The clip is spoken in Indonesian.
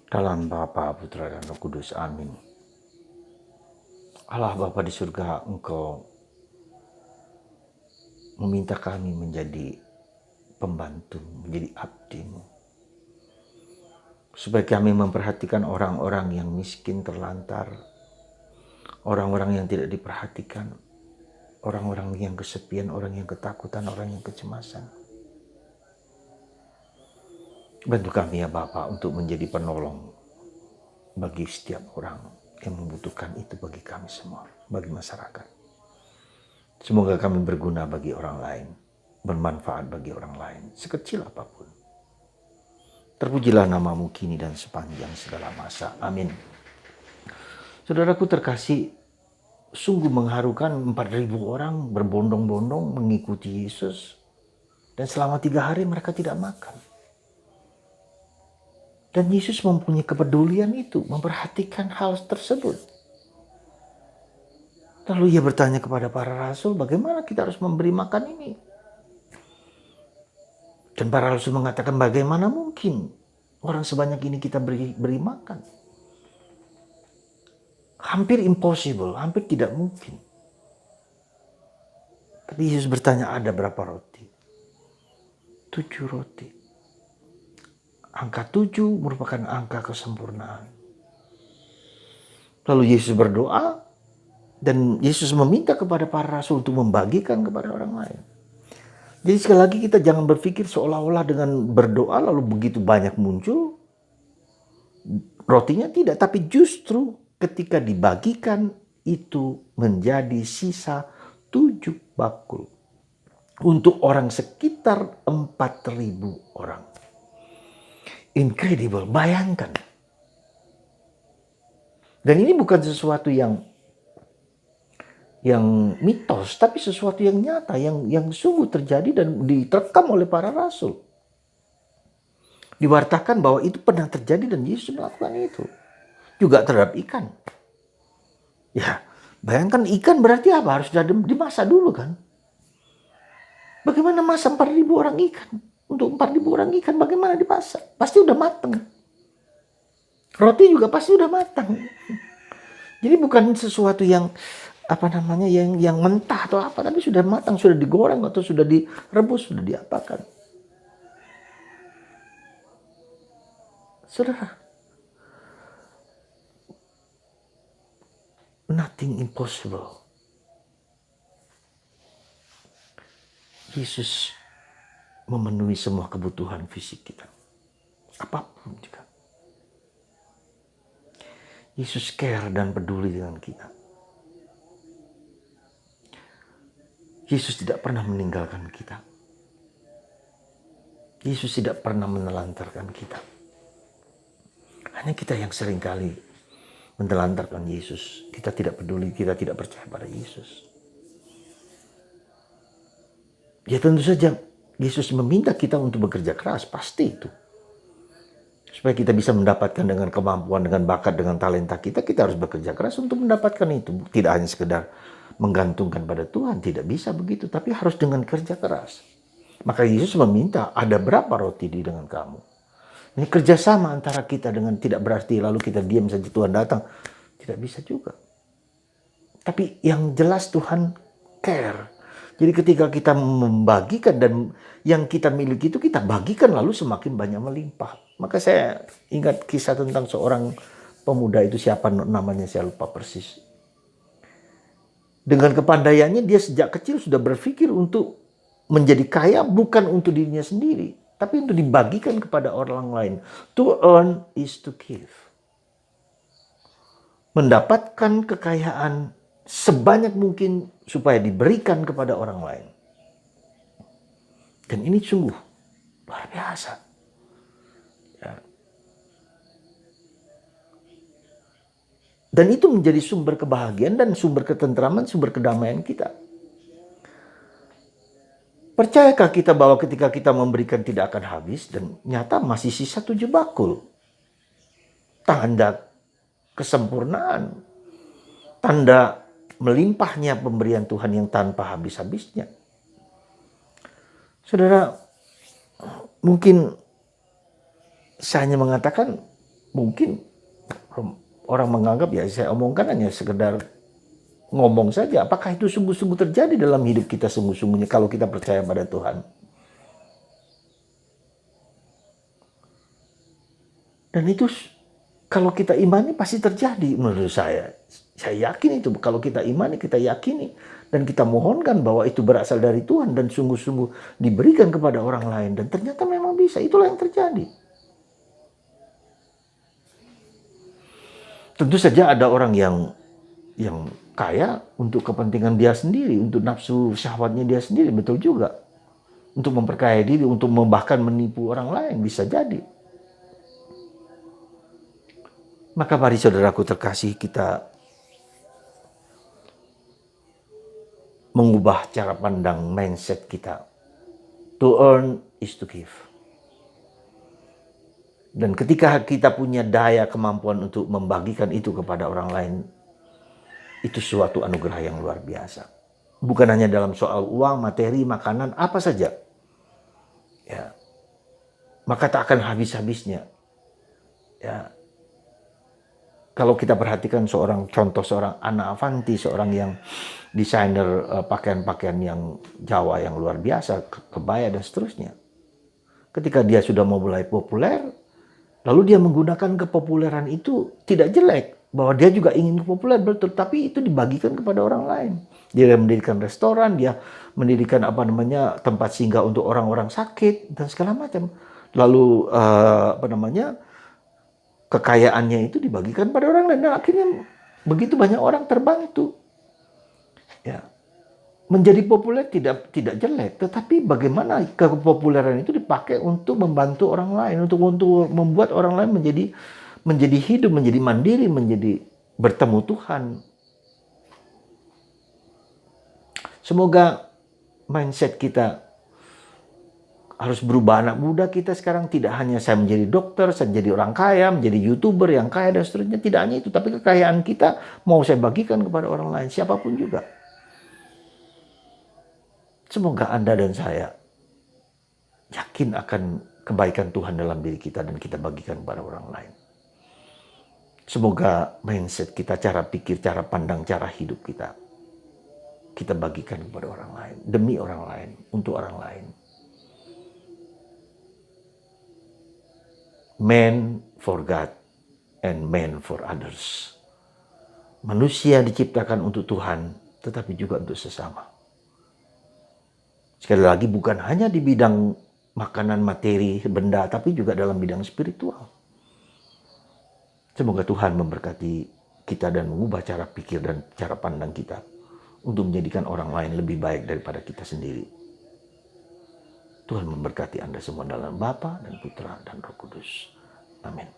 Dalam Bapa, Putra, dan Roh Kudus. Amin. Allah Bapa di surga, Engkau meminta kami menjadi pembantu, menjadi abdi-Mu. Supaya kami memperhatikan orang-orang yang miskin, terlantar, orang-orang yang tidak diperhatikan, orang-orang yang kesepian, orang yang ketakutan, orang yang kecemasan. Bantu kami ya Bapa untuk menjadi penolong bagi setiap orang yang membutuhkan itu bagi kami semua, bagi masyarakat. Semoga kami berguna bagi orang lain, bermanfaat bagi orang lain, sekecil apapun. Terpujilah namamu kini dan sepanjang segala masa. Amin. Saudaraku terkasih, sungguh mengharukan 4.000 orang berbondong-bondong mengikuti Yesus. Dan selama 3 hari mereka tidak makan. Dan Yesus mempunyai kepedulian itu, memperhatikan hal tersebut. Lalu ia bertanya kepada para rasul, bagaimana kita harus memberi makan ini? Dan para rasul mengatakan, bagaimana mungkin orang sebanyak ini kita beri makan? Hampir impossible, hampir tidak mungkin. Tapi Yesus bertanya, ada berapa roti? 7 roti. Angka 7 merupakan angka kesempurnaan. Lalu Yesus berdoa, dan Yesus meminta kepada para rasul untuk membagikan kepada orang lain. Jadi sekali lagi kita jangan berpikir seolah-olah dengan berdoa lalu begitu banyak muncul rotinya, tidak. Tapi justru ketika dibagikan itu menjadi sisa 7 bakul. Untuk orang sekitar 4.000 orang. Incredible, bayangkan. Dan ini bukan sesuatu yang mitos, tapi sesuatu yang nyata, yang sungguh terjadi dan diterekam oleh para rasul. Diwartakan bahwa itu pernah terjadi dan Yesus melakukan itu. Juga terhadap ikan. Ya, bayangkan ikan berarti apa? Harus dimasak dulu kan? Bagaimana masak 4.000 orang ikan? Untuk 4.000 orang ikan bagaimana dimasak? Pasti udah matang. Roti juga pasti udah matang. Jadi bukan sesuatu yang yang mentah atau apa, tapi sudah matang, sudah digoreng atau sudah direbus, sudah diapakan. Saudara, nothing impossible. Yesus memenuhi semua kebutuhan fisik kita. Apapun juga. Yesus care dan peduli dengan kita. Yesus tidak pernah meninggalkan kita. Yesus tidak pernah menelantarkan kita. Hanya kita yang seringkali menelantarkan Yesus. Kita tidak peduli, kita tidak percaya pada Yesus. Ya tentu saja Yesus meminta kita untuk bekerja keras, pasti itu. Supaya kita bisa mendapatkan dengan kemampuan, dengan bakat, dengan talenta kita harus bekerja keras untuk mendapatkan itu. Tidak hanya sekedar menggantungkan pada Tuhan, tidak bisa begitu, tapi harus dengan kerja keras. Maka Yesus meminta, ada berapa roti di dengan kamu? Ini kerjasama antara kita dengan, tidak berarti lalu kita diam saja Tuhan datang. Tidak bisa juga. Tapi yang jelas Tuhan care. Jadi ketika kita membagikan dan yang kita miliki itu kita bagikan lalu semakin banyak melimpah. Maka saya ingat kisah tentang seorang pemuda itu, siapa namanya saya lupa persis. Dengan kepandaiannya dia sejak kecil sudah berpikir untuk menjadi kaya bukan untuk dirinya sendiri. Tapi untuk dibagikan kepada orang lain. To earn is to give. Mendapatkan kekayaan sebanyak mungkin supaya diberikan kepada orang lain. Dan ini sungguh luar biasa. Ya. Dan itu menjadi sumber kebahagiaan dan sumber ketentraman, sumber kedamaian kita. Percayakah kita bahwa ketika kita memberikan tidak akan habis dan nyata masih sisa 7 bakul? Tanda kesempurnaan. Tanda melimpahnya pemberian Tuhan yang tanpa habis-habisnya. Saudara, mungkin saya hanya mengatakan Mungkin orang menganggap ya saya omongkan hanya sekedar ngomong saja. Apakah itu sungguh-sungguh terjadi dalam hidup kita sungguh-sungguhnya kalau kita percaya pada Tuhan? Dan itu kalau kita imani pasti terjadi menurut saya. Saya yakin itu. Kalau kita imani, kita yakini. Dan kita mohonkan bahwa itu berasal dari Tuhan dan sungguh-sungguh diberikan kepada orang lain. Dan ternyata memang bisa. Itulah yang terjadi. Tentu saja ada orang yang kaya untuk kepentingan dia sendiri, untuk nafsu syahwatnya dia sendiri, betul juga. Untuk memperkaya diri, untuk bahkan menipu orang lain, bisa jadi. Maka mari saudaraku terkasih, kita mengubah cara pandang mindset kita. To earn is to give. Dan ketika kita punya daya kemampuan untuk membagikan itu kepada orang lain, itu suatu anugerah yang luar biasa. Bukan hanya dalam soal uang, materi, makanan, apa saja. Ya. Maka tak akan habis-habisnya. Ya. Kalau kita perhatikan seorang Anna Avanti, seorang yang desainer pakaian-pakaian yang Jawa yang luar biasa, kebaya dan seterusnya. Ketika dia sudah mau mulai populer, lalu dia menggunakan kepopuleran itu tidak jelek. Bahwa dia juga ingin populer, betul. Tapi itu dibagikan kepada orang lain. Dia mendirikan restoran, dia mendirikan tempat singgah untuk orang-orang sakit, dan segala macam. Lalu kekayaannya itu dibagikan pada orang lain dan akhirnya begitu banyak orang terbantu. Ya. Menjadi populer tidak jelek, tetapi bagaimana kepopuleran itu dipakai untuk membantu orang lain, untuk membuat orang lain menjadi hidup, menjadi mandiri, menjadi bertemu Tuhan. Semoga mindset kita harus berubah. Anak muda kita sekarang tidak hanya saya menjadi dokter, saya menjadi orang kaya, menjadi YouTuber yang kaya dan seterusnya. Tidak hanya itu, tapi kekayaan kita mau saya bagikan kepada orang lain, siapapun juga. Semoga Anda dan saya yakin akan kebaikan Tuhan dalam diri kita dan kita bagikan kepada orang lain. Semoga mindset kita, cara pikir, cara pandang, cara hidup kita bagikan kepada orang lain, demi orang lain, untuk orang lain. Man for God and man for others. Manusia diciptakan untuk Tuhan, tetapi juga untuk sesama. Sekali lagi, bukan hanya di bidang makanan, materi, benda, tapi juga dalam bidang spiritual. Semoga Tuhan memberkati kita dan mengubah cara pikir dan cara pandang kita untuk menjadikan orang lain lebih baik daripada kita sendiri. Tuhan memberkati Anda semua dalam Bapa dan Putra dan Roh Kudus. Amin.